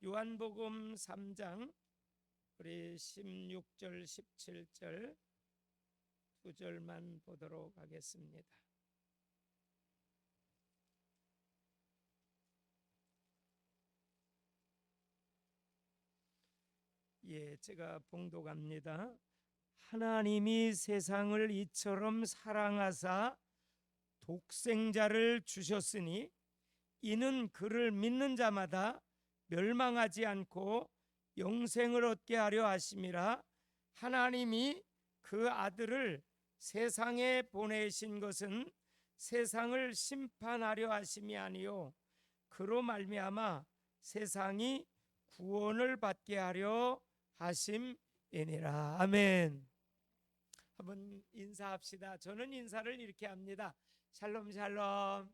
요한복음 3장 우리 16절 17절 두 절만 보도록 하겠습니다. 예, 제가 봉독합니다. 하나님이 세상을 이처럼 사랑하사 독생자를 주셨으니 이는 그를 믿는 자마다 멸망하지 않고 영생을 얻게 하려 하심이라. 하나님이 그 아들을 세상에 보내신 것은 세상을 심판하려 하심이 아니요 그로 말미암아 세상이 구원을 받게 하려 하심이니라. 아멘. 한번 인사합시다. 저는 인사를 이렇게 합니다. 샬롬 샬롬.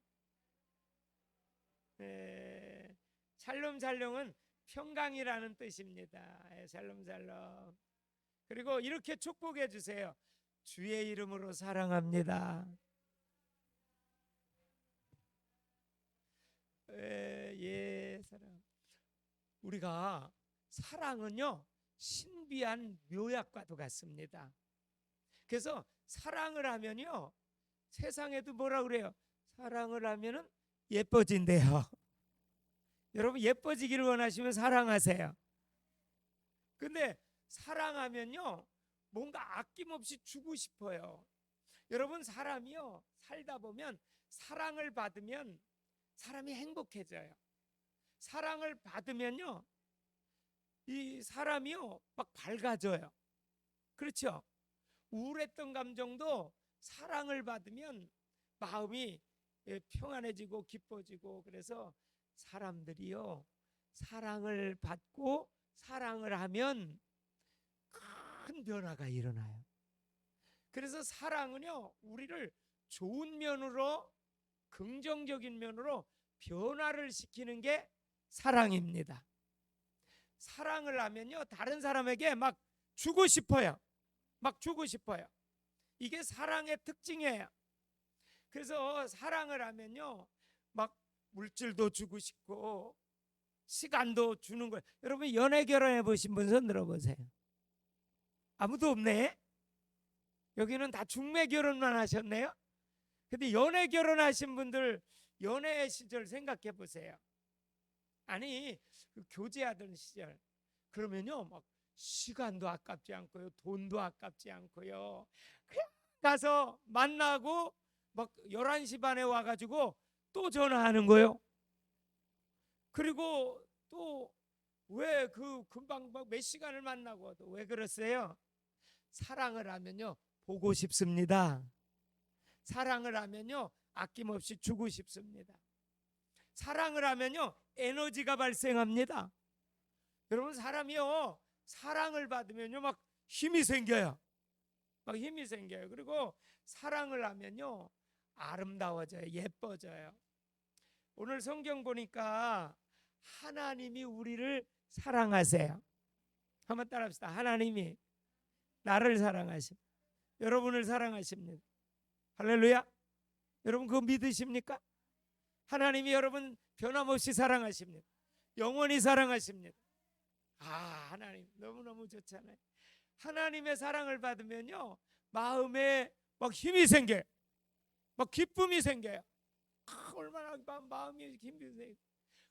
네. 샬롬 샬롬은 평강이라는 뜻입니다. 샬롬 샬롬. 그리고 이렇게 축복해 주세요. 주의 이름으로 사랑합니다. 예, 사랑. 우리가 사랑은요 신비한 묘약과도 같습니다. 그래서 사랑을 하면요 세상에도 뭐라 그래요? 사랑을 하면은 예뻐진대요. 여러분 예뻐지기를 원하시면 사랑하세요. 근데 사랑하면요 뭔가 아낌없이 주고 싶어요. 여러분 사람이요 살다 보면 사랑을 받으면 사람이 행복해져요. 사랑을 받으면요 이 사람이요 막 밝아져요. 그렇죠? 우울했던 감정도 사랑을 받으면 마음이 평안해지고 기뻐지고, 그래서 사람들이요 사랑을 받고 사랑을 하면 큰 변화가 일어나요. 그래서 사랑은요 우리를 좋은 면으로, 긍정적인 면으로 변화를 시키는 게 사랑입니다. 사랑을 하면요 다른 사람에게 막 주고 싶어요. 막 주고 싶어요. 이게 사랑의 특징이에요. 그래서 사랑을 하면요 막 물질도 주고 싶고 시간도 주는 거예요. 여러분 연애 결혼해 보신 분 손 들어보세요. 아무도 없네. 여기는 다 중매 결혼만 하셨네요. 근데 연애 결혼하신 분들 연애 시절 생각해 보세요. 아니 그 교제하던 시절 그러면요 막 시간도 아깝지 않고요 돈도 아깝지 않고요 그냥 가서 만나고 막 11시 반에 와가지고 또 전화하는 거예요. 그리고 또 왜 그 금방 막 몇 시간을 만나고 또 왜 그랬어요? 사랑을 하면요 보고 싶습니다. 사랑을 하면요 아낌없이 주고 싶습니다. 사랑을 하면요 에너지가 발생합니다. 여러분 사람이요 사랑을 받으면요 막 힘이 생겨요. 막 힘이 생겨요. 그리고 사랑을 하면요 아름다워져요. 예뻐져요. 오늘 성경 보니까 하나님이 우리를 사랑하세요. 한번 따라합시다. 하나님이 나를 사랑하십니다. 여러분을 사랑하십니다. 할렐루야. 여러분 그거 믿으십니까? 하나님이 여러분 변함없이 사랑하십니다. 영원히 사랑하십니다. 하나님 너무너무 좋잖아요. 하나님의 사랑을 받으면요 마음에 막 힘이 생겨요. 막 기쁨이 생겨요. 얼마나 마음이 힘이 생겨요.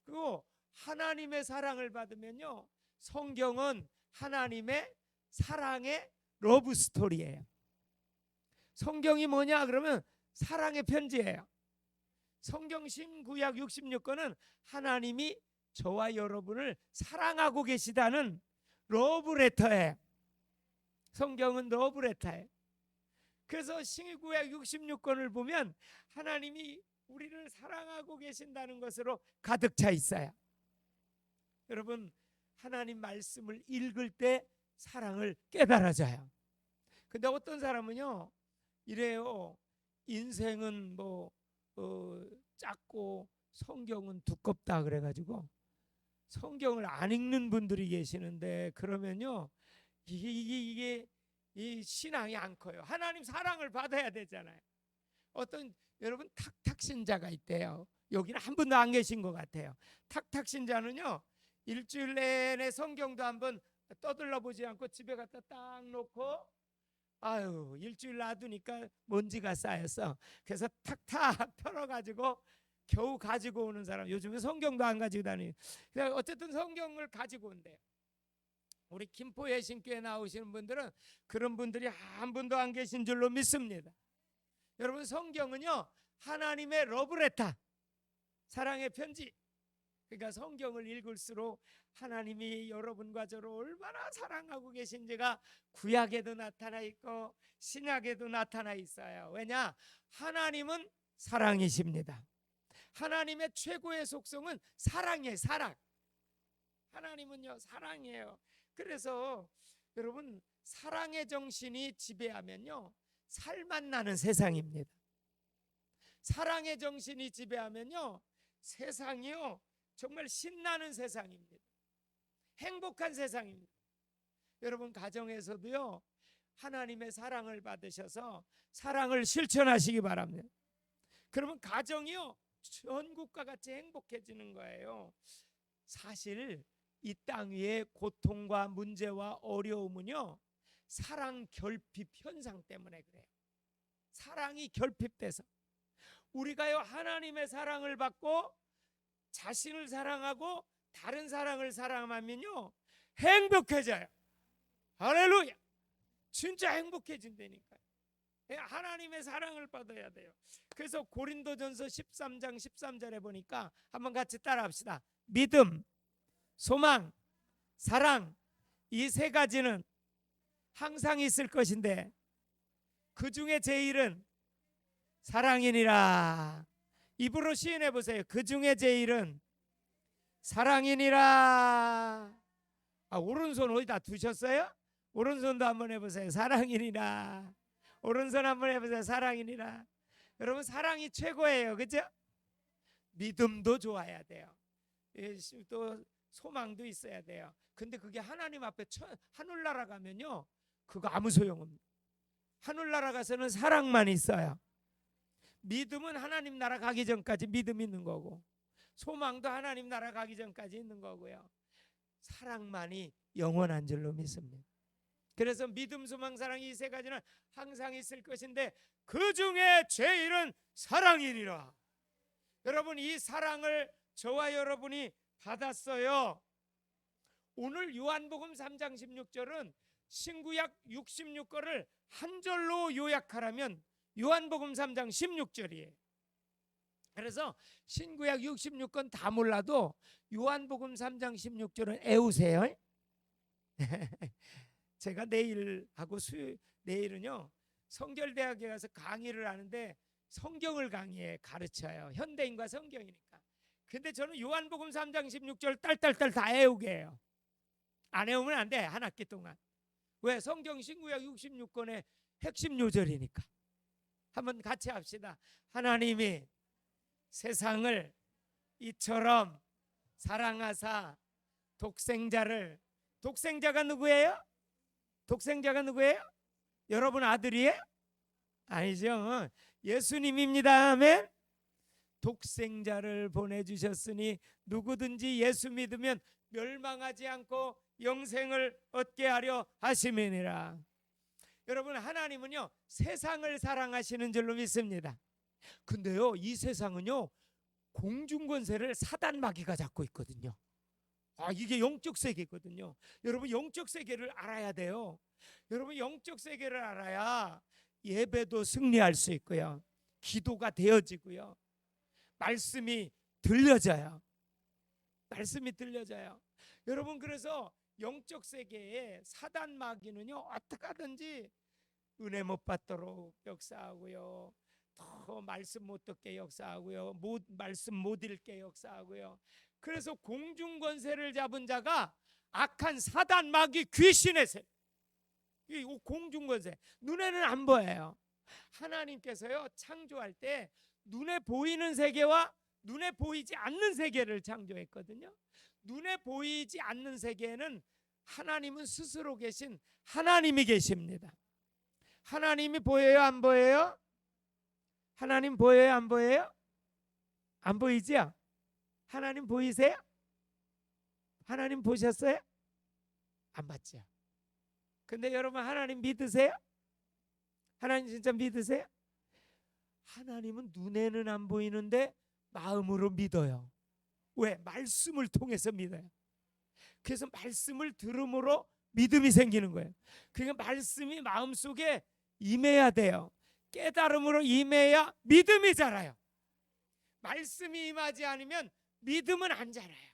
그리고 하나님의 사랑을 받으면요 성경은 하나님의 사랑의 러브 스토리예요. 성경이 뭐냐 그러면 사랑의 편지예요. 성경 신구약 66권은 하나님이 저와 여러분을 사랑하고 계시다는 러브레터예요. 성경은 러브레터예요. 그래서 신구약 66권을 보면 하나님이 우리를 사랑하고 계신다는 것으로 가득 차 있어요. 여러분 하나님 말씀을 읽을 때 사랑을 깨달아져요. 근데 어떤 사람은요 이래요. 인생은 뭐 작고 성경은 두껍다 그래가지고 성경을 안 읽는 분들이 계시는데 그러면요 이게 이 신앙이 안 커요. 하나님 사랑을 받아야 되잖아요. 어떤 여러분 탁탁 신자가 있대요. 여기는 한 분도 안 계신 것 같아요. 탁탁 신자는요 일주일 내내 성경도 한번 떠들러 보지 않고 집에 갖다 딱 놓고 아유 일주일 놔두니까 먼지가 쌓였어. 그래서 탁탁 털어가지고 겨우 가지고 오는 사람, 요즘은 성경도 안 가지고 다니는. 어쨌든 성경을 가지고 온대요. 우리 김포 예신교회 나오시는 분들은 그런 분들이 한 분도 안 계신 줄로 믿습니다. 여러분, 성경은요 하나님의 러브레터, 사랑의 편지. 그러니까 성경을 읽을수록 하나님이 여러분과 저를 얼마나 사랑하고 계신지가 구약에도 나타나 있고 신약에도 나타나 있어요. 왜냐? 하나님은 사랑이십니다. 하나님의 최고의 속성은 사랑이에요. 사랑. 하나님은요 사랑이에요. 그래서 여러분, 사랑의 정신이 지배하면요 살만 나는 세상입니다. 사랑의 정신이 지배하면요 세상이요 정말 신나는 세상입니다. 행복한 세상입니다. 여러분, 가정에서도요 하나님의 사랑을 받으셔서 사랑을 실천하시기 바랍니다. 그러면 가정이요 전국과 같이 행복해지는 거예요. 사실 이 땅 위에 고통과 문제와 어려움은요 사랑 결핍 현상 때문에 그래요. 사랑이 결핍돼서 우리가요 하나님의 사랑을 받고 자신을 사랑하고 다른 사랑을 사랑하면요 행복해져요. 할렐루야. 진짜 행복해진다니까요. 하나님의 사랑을 받아야 돼요. 그래서 고린도전서 13장 13절에 보니까 한번 같이 따라합시다. 믿음, 소망, 사랑, 이 세 가지는 항상 있을 것인데 그 중에 제일은 사랑이니라. 입으로 시인해 보세요. 그 중에 제일은 사랑이니라. 오른손 어디다 두셨어요? 오른손도 한번 해보세요. 사랑이니라. 오른손 한번 해보세요. 사랑이니라. 여러분, 사랑이 최고예요. 그죠? 믿음도 좋아야 돼요. 또 소망도 있어야 돼요. 근데 그게 하나님 앞에 하늘나라 가면요 그거 아무 소용없니다. 하늘나라 가서는 사랑만 있어요. 믿음은 하나님 나라 가기 전까지 믿음 있는 거고, 소망도 하나님 나라 가기 전까지 있는 거고요. 사랑만이 영원한 줄로 믿습니다. 그래서 믿음, 소망, 사랑 이 세 가지는 항상 있을 것인데 그 중에 제일은 사랑이니라. 여러분, 이 사랑을 저와 여러분이 받았어요. 오늘 요한복음 3장 16절은 신구약 66권을 한 절로 요약하라면 요한복음 3장 16절이에요. 그래서 신구약 66권 다 몰라도 요한복음 3장 16절은 애우세요. 제가 내일하고 내일은요 성결대학에 가서 강의를 하는데 성경을 가르쳐요. 현대인과 성경이니까. 근데 저는 요한복음 3장 16절 딸딸딸 다 애우게 해요. 안 애우면 안 돼. 한 학기 동안. 왜? 성경 신구약 66권의 핵심 요절이니까. 한번 같이 합시다. 하나님이 세상을 이처럼 사랑하사 독생자가 누구예요? 독생자가 누구예요? 여러분 아들이에요? 아니죠. 예수님입니다. 아멘. 독생자를 보내주셨으니 누구든지 예수 믿으면 멸망하지 않고 영생을 얻게 하려 하심이니라. 여러분, 하나님은요 세상을 사랑하시는 줄로 믿습니다. 근데요 이 세상은요 공중권세를 사단 마귀가 잡고 있거든요. 이게 영적 세계거든요. 여러분, 영적 세계를 알아야 돼요. 여러분, 영적 세계를 알아야 예배도 승리할 수 있고요, 기도가 되어지고요, 말씀이 들려져요. 여러분, 그래서 영적 세계에 사단 마귀는요 어떻게 하든지 은혜 못 받도록 역사하고요, 더 말씀 못 듣게 역사하고요, 말씀 못 읽게 역사하고요. 그래서 공중권세를 잡은 자가 악한 사단 마귀 귀신의 세, 이 공중권세, 눈에는 안 보여요. 하나님께서요 창조할 때 눈에 보이는 세계와 눈에 보이지 않는 세계를 창조했거든요. 눈에 보이지 않는 세계에는 하나님은 스스로 계신 하나님이 계십니다. 하나님이 보여요, 안 보여요? 하나님 보여요, 안 보여요? 안 보이지요? 하나님 보이세요? 하나님 보셨어요? 안 봤죠. 근데 여러분 하나님 믿으세요? 하나님 진짜 믿으세요? 하나님은 눈에는 안 보이는데 마음으로 믿어요. 왜? 말씀을 통해서 믿어요. 그래서 말씀을 들음으로 믿음이 생기는 거예요. 그러니까 말씀이 마음속에 임해야 돼요. 깨달음으로 임해야 믿음이 자라요. 말씀이 임하지 않으면 믿음은 안 자라요.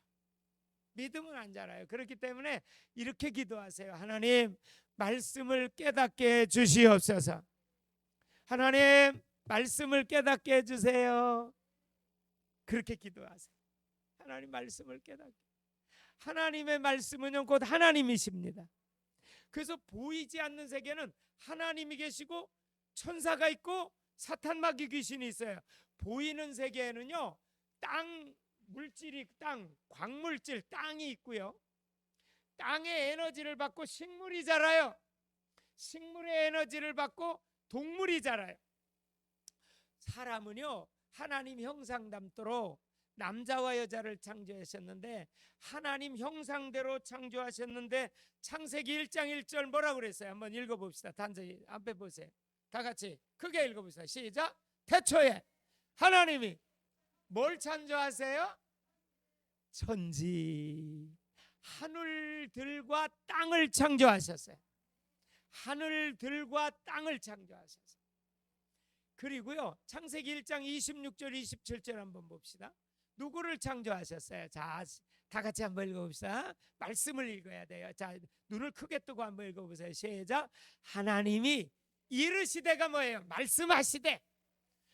믿음은 안 자라요. 그렇기 때문에 이렇게 기도하세요. 하나님, 말씀을 깨닫게 해 주시옵소서. 하나님, 말씀을 깨닫게 해주세요. 그렇게 기도하세요. 하나님 말씀을 깨닫게. 하나님의 말씀은요 곧 하나님이십니다. 그래서 보이지 않는 세계는 하나님이 계시고 천사가 있고 사탄 마귀 귀신이 있어요. 보이는 세계에는요 땅 물질이, 땅 광물질 땅이 있고요, 땅의 에너지를 받고 식물이 자라요. 식물의 에너지를 받고 동물이 자라요. 사람은요 하나님 형상 닮도록 남자와 여자를 창조하셨는데, 하나님 형상대로 창조하셨는데 창세기 1장 1절 뭐라고 그랬어요? 한번 읽어봅시다. 단지 앞에 보세요. 다 같이 크게 읽어봅시다. 시작. 태초에 하나님이 뭘 창조하세요? 천지 하늘들과 땅을 창조하셨어요. 하늘들과 땅을 창조하셨어요. 그리고요 창세기 1장 26절 27절 한번 봅시다. 누구를 창조하셨어요? 자, 다 같이 한번 읽어봅시다. 말씀을 읽어야 돼요. 자, 눈을 크게 뜨고 한번 읽어보세요. 시작. 하나님이 이르시되가 뭐예요? 말씀하시되.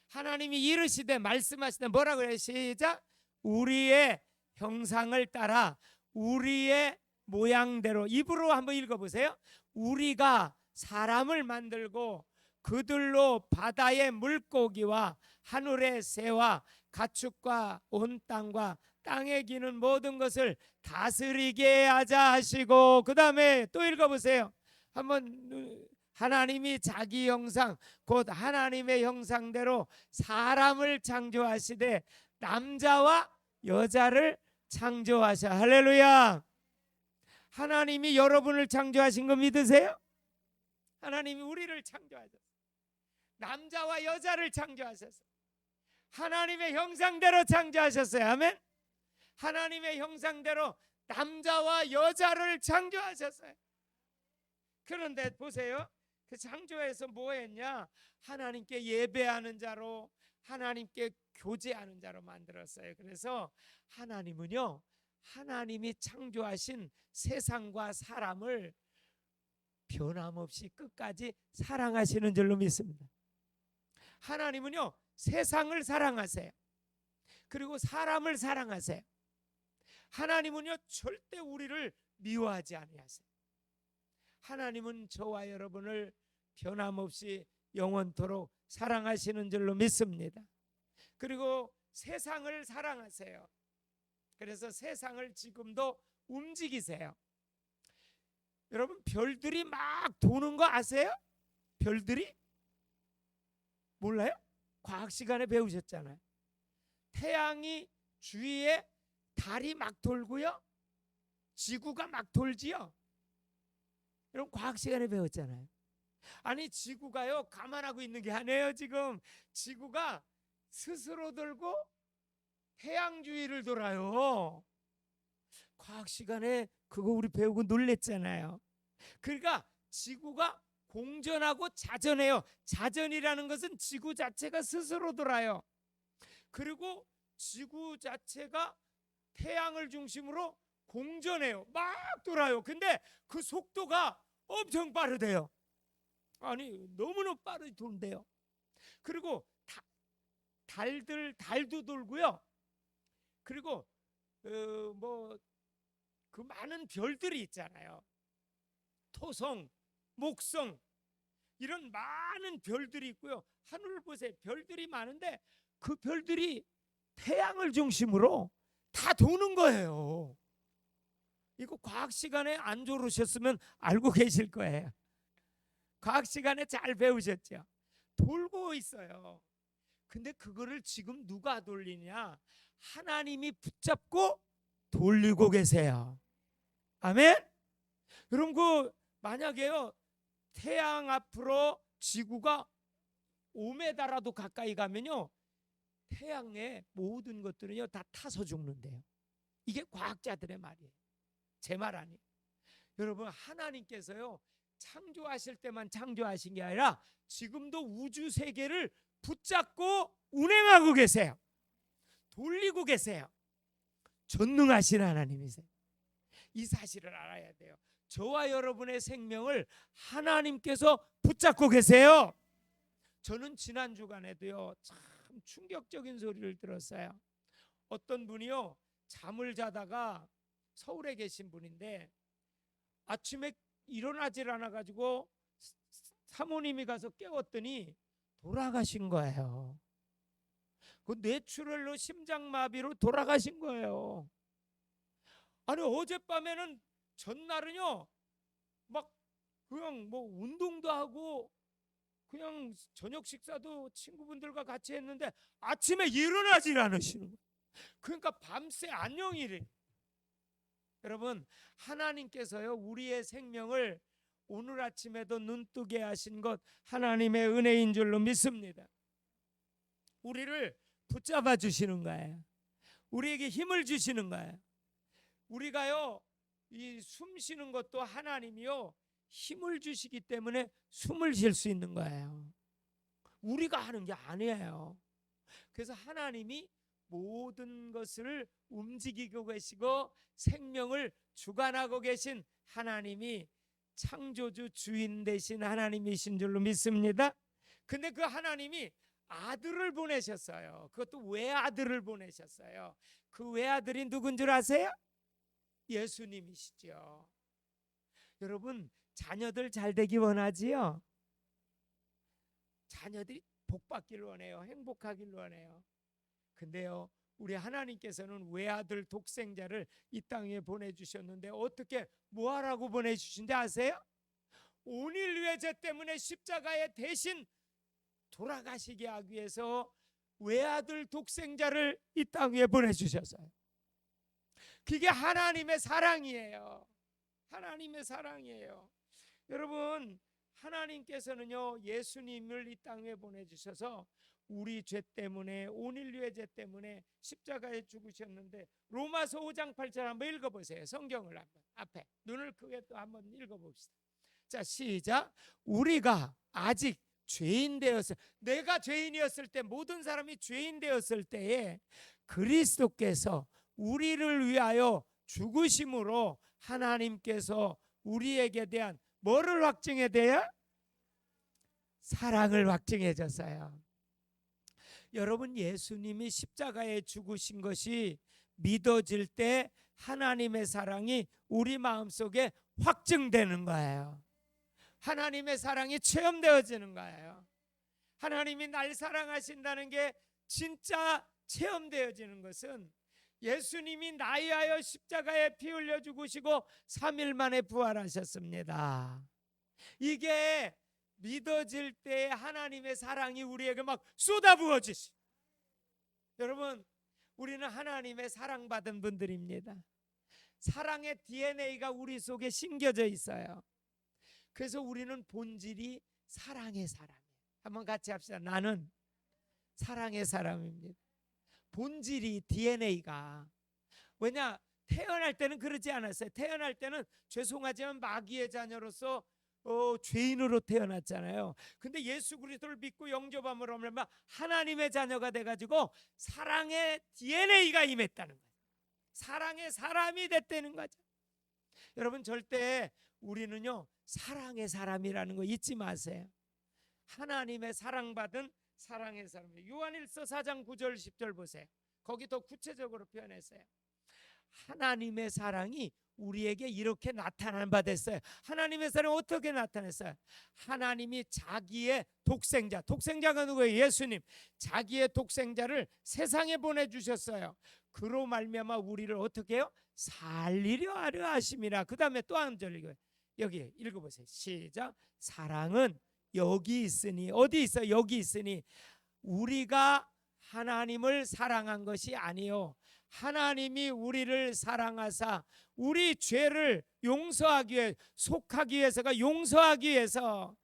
하나님이 이르시되 말씀하시되 뭐라고 해요? 시작. 우리의 형상을 따라 우리의 모양대로. 입으로 한번 읽어보세요. 우리가 사람을 만들고 그들로 바다의 물고기와 하늘의 새와 가축과 온 땅과 땅에 기는 모든 것을 다스리게 하자 하시고, 그 다음에 또 읽어보세요. 한번. 하나님이 자기 형상 곧 하나님의 형상대로 사람을 창조하시되 남자와 여자를 창조하셔. 할렐루야. 하나님이 여러분을 창조하신 거 믿으세요? 하나님이 우리를 창조하셨어요. 남자와 여자를 창조하셨어요. 하나님의 형상대로 창조하셨어요. 아멘. 하나님의 형상대로 남자와 여자를 창조하셨어요. 그런데 보세요. 그 창조에서 뭐 했냐? 하나님께 예배하는 자로, 하나님께 교제하는 자로 만들었어요. 그래서 하나님은요 하나님이 창조하신 세상과 사람을 변함없이 끝까지 사랑하시는 줄로 믿습니다. 하나님은요 세상을 사랑하세요. 그리고 사람을 사랑하세요. 하나님은요 절대 우리를 미워하지 아니하세요. 하나님은 저와 여러분을 변함없이 영원토록 사랑하시는 줄로 믿습니다. 그리고 세상을 사랑하세요. 그래서 세상을 지금도 움직이세요. 여러분 별들이 막 도는 거 아세요? 별들이? 몰라요? 과학 시간에 배우셨잖아요. 태양이 주위에 달이 막 돌고요, 지구가 막 돌지요. 여러분 과학 시간에 배웠잖아요. 아니 지구가요 가만하고 있는 게 아니에요. 지금 지구가 스스로 돌고 태양 주위를 돌아요. 과학 시간에 그거 우리 배우고 놀랬잖아요. 그러니까 지구가 공전하고 자전해요. 자전이라는 것은 지구 자체가 스스로 돌아요. 그리고 지구 자체가 태양을 중심으로 공전해요. 막 돌아요. 근데 그 속도가 엄청 빠르대요. 아니 너무너무 빠르게 돈대요. 그리고 달도 돌고요. 그리고 뭐 그 많은 별들이 있잖아요. 토성, 목성 이런 많은 별들이 있고요. 하늘을 보세요. 별들이 많은데 그 별들이 태양을 중심으로 다 도는 거예요. 이거 과학 시간에 안 졸으셨으면 알고 계실 거예요. 과학 시간에 잘 배우셨죠? 돌고 있어요. 근데 그거를 지금 누가 돌리냐? 하나님이 붙잡고 돌리고 계세요. 아멘. 여러분 그 만약에요 태양 앞으로 지구가 5m라도 가까이 가면요 태양의 모든 것들은요 다 타서 죽는데요. 이게 과학자들의 말이에요. 제 말 아니에요. 여러분 하나님께서요 창조하실 때만 창조하신 게 아니라 지금도 우주 세계를 붙잡고 운행하고 계세요. 돌리고 계세요. 전능하신 하나님이세요. 이 사실을 알아야 돼요. 저와 여러분의 생명을 하나님께서 붙잡고 계세요. 저는 지난 주간에도요 참 충격적인 소리를 들었어요. 어떤 분이요 잠을 자다가 서울에 계신 분인데 아침에 일어나질 않아 가지고 사모님이 가서 깨웠더니 돌아가신 거예요. 그 뇌출혈로 심장마비로 돌아가신 거예요. 아니 어젯밤에는 전날은요 막 그냥 뭐 운동도 하고 그냥 저녁 식사도 친구분들과 같이 했는데 아침에 일어나질 않으시는 거예요. 그러니까 밤새 안녕이래. 여러분 하나님께서요 우리의 생명을 오늘 아침에도 눈뜨게 하신 것 하나님의 은혜인 줄로 믿습니다. 우리를 붙잡아 주시는 거예요. 우리에게 힘을 주시는 거예요. 우리가요 이 숨 쉬는 것도 하나님이요 힘을 주시기 때문에 숨을 쉴 수 있는 거예요. 우리가 하는 게 아니에요. 그래서 하나님이 모든 것을 움직이고 계시고 생명을 주관하고 계신 하나님이 창조주 주인 되신 하나님이신 줄로 믿습니다. 근데 그 하나님이 아들을 보내셨어요. 그것도 외아들을 보내셨어요. 그 외아들이 누군 줄 아세요? 예수님이시죠. 여러분 자녀들 잘 되기 원하지요? 자녀들이 복 받기를 원해요. 행복하기를 원해요. 근데요 우리 하나님께서는 외아들 독생자를 이 땅에 보내주셨는데 어떻게 뭐하라고 보내주신지 아세요? 온일 외제 때문에 십자가에 대신 돌아가시게 하기 위해서 외아들 독생자를 이 땅 위에 보내주셨어요. 그게 하나님의 사랑이에요. 하나님의 사랑이에요. 여러분 하나님께서는요 예수님을 이 땅에 보내주셔서 우리 죄 때문에 온인류의 죄 때문에 십자가에 죽으셨는데 로마서 5장 8절 한번 읽어보세요. 성경을 한번 앞에 눈을 크게 또 한번 읽어봅시다. 자 시작. 우리가 아직 죄인 되었을 내가 죄인이었을 때 모든 사람이 죄인 되었을 때에 그리스도께서 우리를 위하여 죽으심으로 하나님께서 우리에게 대한 뭐를 확증해 돼요? 사랑을 확증해 줬어요. 여러분 예수님이 십자가에 죽으신 것이 믿어질 때 하나님의 사랑이 우리 마음속에 확증되는 거예요. 하나님의 사랑이 체험되어지는 거예요. 하나님이 날 사랑하신다는 게 진짜 체험되어지는 것은 예수님이 나에 하여 십자가에 피 흘려 죽으시고 3일 만에 부활하셨습니다. 이게 믿어질 때 하나님의 사랑이 우리에게 막 쏟아부어지시. 여러분 우리는 하나님의 사랑받은 분들입니다. 사랑의 DNA가 우리 속에 심겨져 있어요. 그래서 우리는 본질이 사랑의 사람이에요. 한번 같이 합시다. 나는 사랑의 사람입니다. 본질이 DNA가 왜냐 태어날 때는 그러지 않았어요. 태어날 때는 죄송하지만 마귀의 자녀로서 죄인으로 태어났잖아요. 근데 예수 그리스도를 믿고 영접함으로 하면 하나님의 자녀가 돼가지고 사랑의 DNA가 임했다는 거예요. 사랑의 사람이 됐다는 거죠. 여러분 절대 우리는요 사랑의 사람이라는 거 잊지 마세요. 하나님의 사랑받은 사랑의 사람이에요. 요한일서 4장 9절 10절 보세요. 거기 더 구체적으로 표현했어요. 하나님의 사랑이 우리에게 이렇게 나타난 바 됐어요. 하나님의 사랑이 어떻게 나타났어요? 하나님이 자기의 독생자가 누구예요? 예수님. 자기의 독생자를 세상에 보내주셨어요. 그로 말미암아 우리를 어떻게 해요? 살리려 하려 하심이라. 그 다음에 또 한 절 읽어요. 여기 읽어보세요. 시작. 사랑은 여기 있으니 어디 있어요? 여기 있으니 우리가 하나님을 사랑한 것이 아니요 하나님이 우리를 사랑하사 우리 죄를 용서하기 위해 속하기 위해서가 용서하기 위해서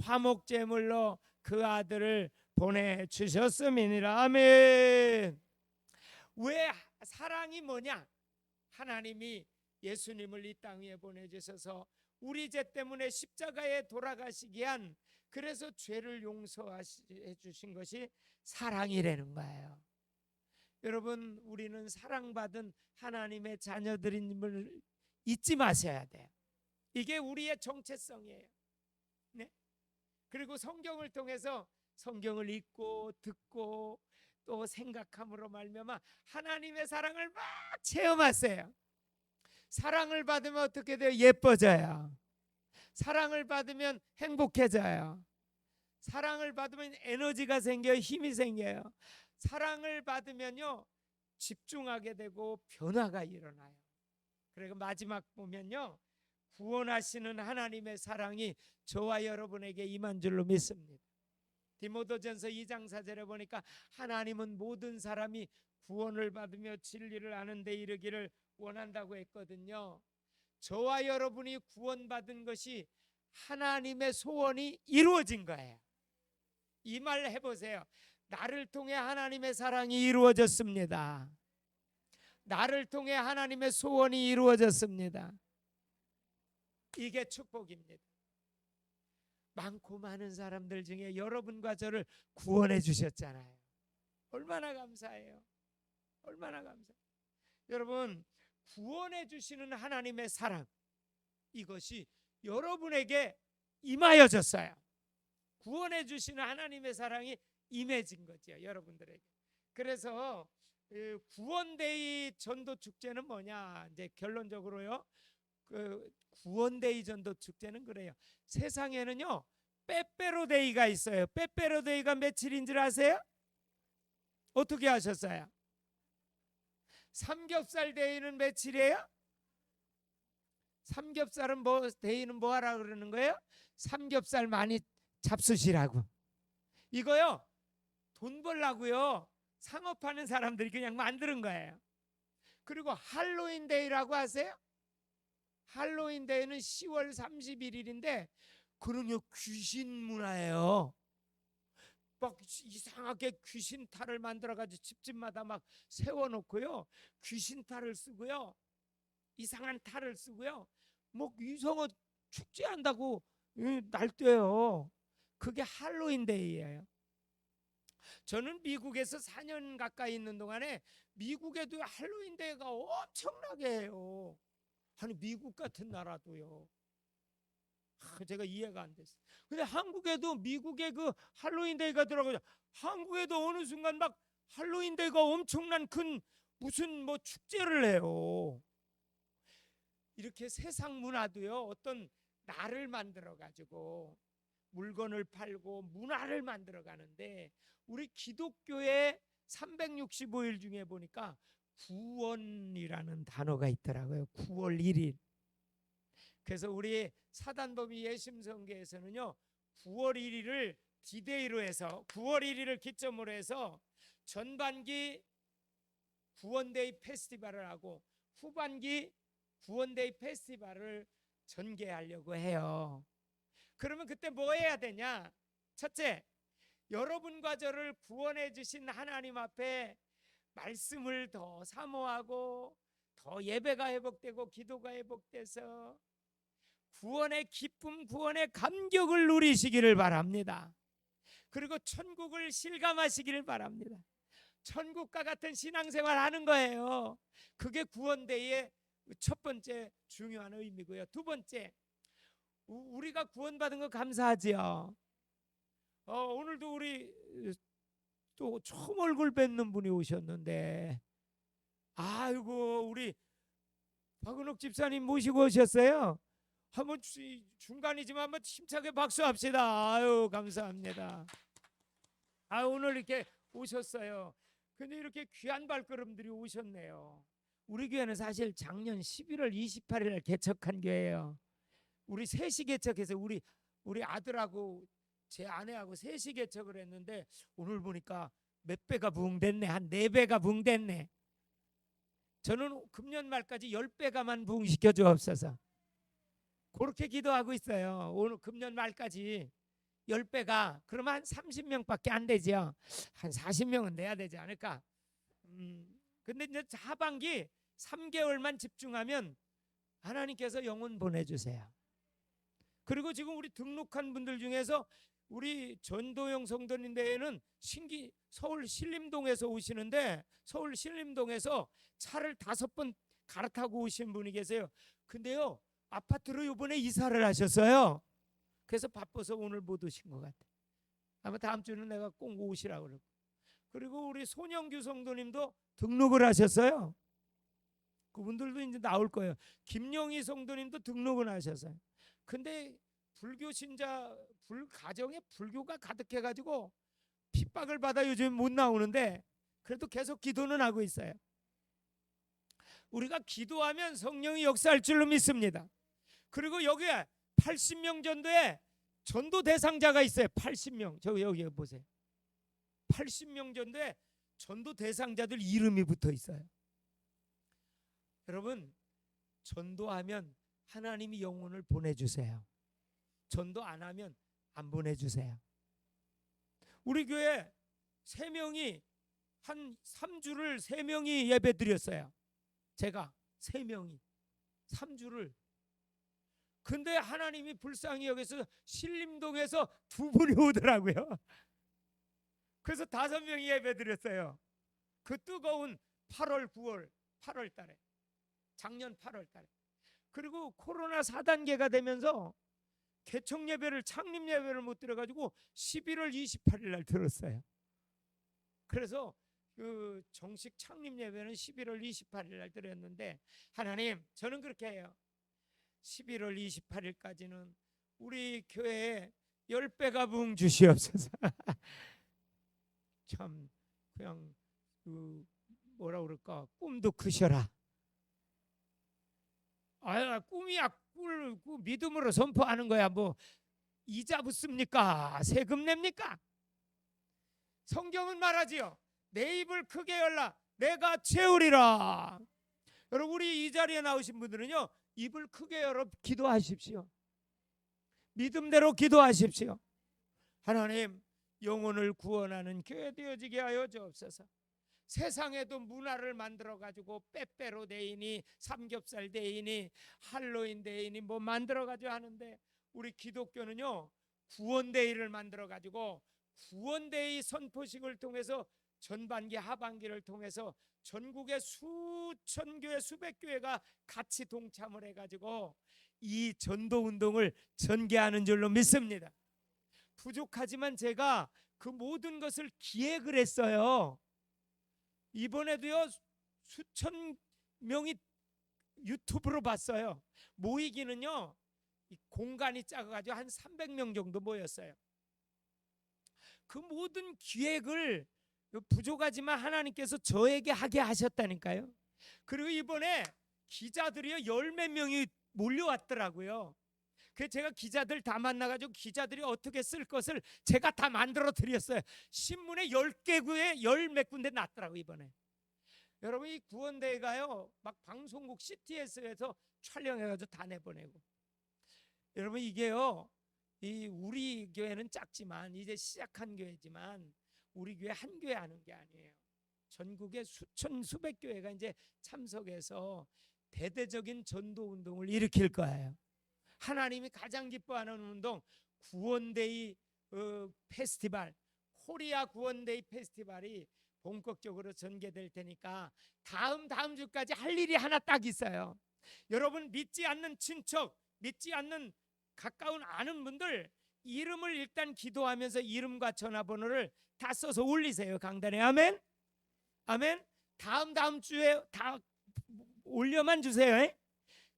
화목제물로 그 아들을 보내주셨음이니라. 아멘. 왜 사랑이 뭐냐? 하나님이 예수님을 이 땅 위에 보내주셔서 우리 죄 때문에 십자가에 돌아가시기 위한 그래서 죄를 용서해 주신 것이 사랑이라는 거예요. 여러분 우리는 사랑받은 하나님의 자녀들임을 잊지 마셔야 돼요. 이게 우리의 정체성이에요. 네? 그리고 성경을 통해서 성경을 읽고 듣고 또 생각함으로 말미암아 하나님의 사랑을 막 체험하세요. 사랑을 받으면 어떻게 돼요? 예뻐져요. 사랑을 받으면 행복해져요. 사랑을 받으면 에너지가 생겨요. 힘이 생겨요. 사랑을 받으면요 집중하게 되고 변화가 일어나요. 그리고 마지막 보면요 구원하시는 하나님의 사랑이 저와 여러분에게 임한 줄로 믿습니다. 디모데전서 2장 4절에 보니까 하나님은 모든 사람이 구원을 받으며 진리를 아는 데 이르기를 원한다고 했거든요. 저와 여러분이 구원받은 것이 하나님의 소원이 이루어진 거예요. 이 말 해보세요. 나를 통해 하나님의 사랑이 이루어졌습니다. 나를 통해 하나님의 소원이 이루어졌습니다. 이게 축복입니다. 많고 많은 사람들 중에 여러분과 저를 구원해 주셨잖아요. 얼마나 감사해요. 얼마나 감사해요. 여러분 구원해 주시는 하나님의 사랑 이것이 여러분에게 임하여졌어요. 구원해 주시는 하나님의 사랑이 임해진 거죠 여러분들에게. 그래서 구원데이 전도 축제는 뭐냐 이제 결론적으로요 그 구원데이 전도 축제는 그래요. 세상에는요 빼빼로데이가 있어요. 빼빼로데이가 며칠인 줄 아세요? 어떻게 하셨어요? 삼겹살 데이는 며칠이에요? 삼겹살은 데이는 뭐 하라 그러는 거예요? 삼겹살 많이 잡수시라고. 이거요 돈 벌라고요 상업하는 사람들이 그냥 만드는 거예요. 그리고 할로윈 데이라고 아세요? 할로윈 데이는 10월 31일인데 그는요 귀신 문화예요. 막 이상하게 귀신 탈을 만들어가지고 집집마다 막 세워놓고요 귀신 탈을 쓰고요 이상한 탈을 쓰고요 뭐 이상한 축제한다고 날뛰어요. 그게 할로윈 데이예요. 저는 미국에서 4년 가까이 있는 동안에 미국에도 할로윈 데이가 엄청나게 해요. 아니 미국 같은 나라도요. 제가 이해가 안 됐어요. 근데 한국에도 미국에 그 할로윈 데이가 들어가죠. 한국에도 어느 순간 막 할로윈 데이가 엄청난 큰 무슨 뭐 축제를 해요. 이렇게 세상 문화도요 어떤 날을 만들어 가지고 물건을 팔고 문화를 만들어 가는데 우리 기독교의 365일 중에 보니까 구원이라는 단어가 있더라고요. 9월 1일. 그래서 우리 사단법인 예심성계에서는요 9월 1일을 디데이로 해서 9월 1일을 기점으로 해서 전반기 구원데이 페스티벌을 하고 후반기 구원데이 페스티벌을 전개하려고 해요. 그러면 그때 뭐 해야 되냐? 첫째, 여러분과 저를 구원해 주신 하나님 앞에 말씀을 더 사모하고 더 예배가 회복되고 기도가 회복돼서 구원의 기쁨, 구원의 감격을 누리시기를 바랍니다. 그리고 천국을 실감하시기를 바랍니다. 천국과 같은 신앙생활 하는 거예요. 그게 구원데이의 첫 번째 중요한 의미고요. 두 번째, 우리가 구원받은 거 감사하지요. 오늘도 우리 또 처음 얼굴 뵙는 분이 오셨는데 아이고 우리 박은옥 집사님 모시고 오셨어요. 한번 중간이지만 한번 힘차게 박수합시다. 아유 감사합니다. 오늘 이렇게 오셨어요. 근데 이렇게 귀한 발걸음들이 오셨네요. 우리 교회는 사실 작년 11월 28일 개척한 교회예요. 우리 셋이 개척해서 우리 아들하고 제 아내하고 셋이 개척을 했는데 오늘 보니까 몇 배가 부흥됐네. 한 4배가 부흥됐네. 저는 금년 말까지 10배가만 부흥시켜 주옵소서. 그렇게 기도하고 있어요. 오늘 금년 말까지 10배가 그러면 한 30명밖에 안 되죠. 한 40명은 돼야 되지 않을까. 근데 이제 하반기 3개월만 집중하면 하나님께서 영혼 보내주세요. 그리고 지금 우리 등록한 분들 중에서 우리 전도영 성도님 대회는 서울 신림동에서 오시는데, 서울 신림동에서 차를 5번 갈아타고 오신 분이 계세요. 근데요, 아파트로 이번에 이사를 하셨어요. 그래서 바빠서 오늘 못 오신 것 같아요. 아마 다음 주는 내가 꼭 오시라고 그러고. 그리고 우리 손영규 성도님도 등록을 하셨어요. 그분들도 이제 나올 거예요. 김영희 성도님도 등록을 하셨어요. 근데 불교 신자 가정에 불교가 가득해가지고 핍박을 받아 요즘 못 나오는데, 그래도 계속 기도는 하고 있어요. 우리가 기도하면 성령이 역사할 줄로 믿습니다. 그리고 여기에 80명 전도에 전도 대상자가 있어요. 80명. 여기 보세요. 80명 전도에 전도 대상자들 이름이 붙어 있어요. 여러분, 전도하면 하나님이 영혼을 보내주세요. 전도 안 하면 안 보내주세요. 우리 교회 3명이 한 3주를 3명이 예배 드렸어요. 제가 3명이 3주를. 근데 하나님이 불쌍히 여기서 신림동에서 2분이 오더라고요. 그래서 5명이 예배 드렸어요. 그 뜨거운 8월 9월 8월 달에, 작년 8월 달에. 그리고 코로나 4단계가 되면서 개청 예배를, 창립 예배를 못 드려가지고 11월 28일 날 들었어요. 그래서 그 정식 창립 예배는 11월 28일 날 드렸는데, 하나님, 저는 그렇게 해요. 11월 28일까지는 우리 교회에 10배가 부흥 주시옵소서. 참 그냥 뭐라 그럴까, 꿈도 크셔라. 꿈이야. 그 믿음으로 선포하는 거야. 뭐 이자 붙습니까? 세금 냅니까? 성경은 말하지요. 내 입을 크게 열라 내가 채우리라. 여러분, 우리 이 자리에 나오신 분들은요, 입을 크게 열어 기도하십시오. 믿음대로 기도하십시오. 하나님, 영혼을 구원하는 교회 되어지게 하여 주옵소서. 세상에도 문화를 만들어 가지고 빼빼로 데이니 삼겹살 데이니 할로윈 데이니 뭐 만들어 가지고 하는데, 우리 기독교는요, 구원데이를 만들어 가지고 구원데이 선포식을 통해서 전반기 하반기를 통해서 전국의 수천 교회 수백 교회가 같이 동참을 해가지고 이 전도 운동을 전개하는 줄로 믿습니다. 부족하지만 제가 그 모든 것을 기획을 했어요. 이번에도요, 수천 명이 유튜브로 봤어요. 모이기는요, 공간이 작아가지고 한 300명 정도 모였어요. 그 모든 기획을 부족하지만 하나님께서 저에게 하게 하셨다니까요. 그리고 이번에 기자들이요, 10몇 명이 몰려왔더라고요. 그래서 제가 기자들 다 만나가지고 기자들이 어떻게 쓸 것을 제가 다 만들어 드렸어요. 신문에 10개구에 10몇 군데 났더라고요 이번에. 여러분, 이 구원대회가요, 막 방송국 CTS에서 촬영해가지고 다 내보내고. 여러분, 이게요, 우리 교회는 작지만 이제 시작한 교회지만 우리 교회 한 교회 하는 게 아니에요. 전국의 수천 수백 교회가 이제 참석해서 대대적인 전도 운동을 일으킬 거예요. 하나님이 가장 기뻐하는 운동, 구원데이 페스티벌, 코리아 구원데이 페스티벌이 본격적으로 전개될 테니까 다음 주까지 할 일이 하나 딱 있어요. 여러분, 믿지 않는 친척, 믿지 않는 가까운 아는 분들 이름을 일단 기도하면서 이름과 전화번호를 다 써서 올리세요, 강단에. 아멘. 아멘. 다음 주에 다 올려만 주세요.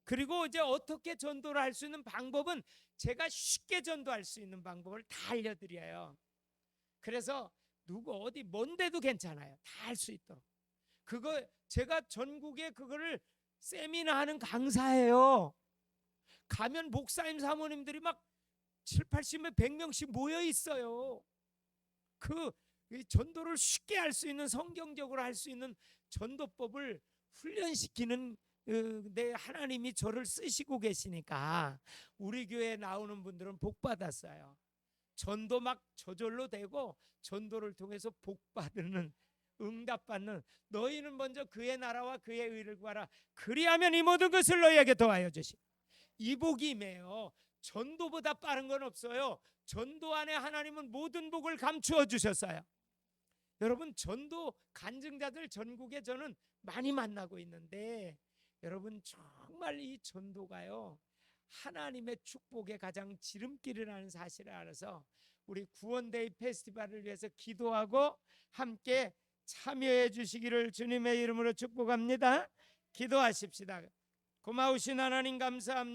그리고 이제 어떻게 전도를 할 수 있는 방법은 제가 쉽게 전도할 수 있는 방법을 다 알려드려요. 그래서 누구 어디 먼데도 괜찮아요. 다 할 수 있도록. 그거 제가 전국에 그거를 세미나하는 강사예요. 가면 목사님 사모님들이 막 7, 80명 100명씩 모여 있어요. 그 이 전도를 쉽게 할 수 있는, 성경적으로 할 수 있는 전도법을 훈련시키는 내 하나님이 저를 쓰시고 계시니까 우리 교회에 나오는 분들은 복 받았어요. 전도 막 저절로 되고 전도를 통해서 복 받는, 응답받는, 너희는 먼저 그의 나라와 그의 의를 구하라 그리하면 이 모든 것을 너희에게 더하여 주시. 이 복이 임해요. 전도보다 빠른 건 없어요. 전도 안에 하나님은 모든 복을 감추어 주셨어요. 여러분, 전도 간증자들 전국에 저는 많이 만나고 있는데 여러분, 정말 이 전도가요 하나님의 축복의 가장 지름길이라는 사실을 알아서 우리 구원데이 페스티벌을 위해서 기도하고 함께 참여해 주시기를 주님의 이름으로 축복합니다. 기도하십시다. 고마우신 하나님 감사합니다.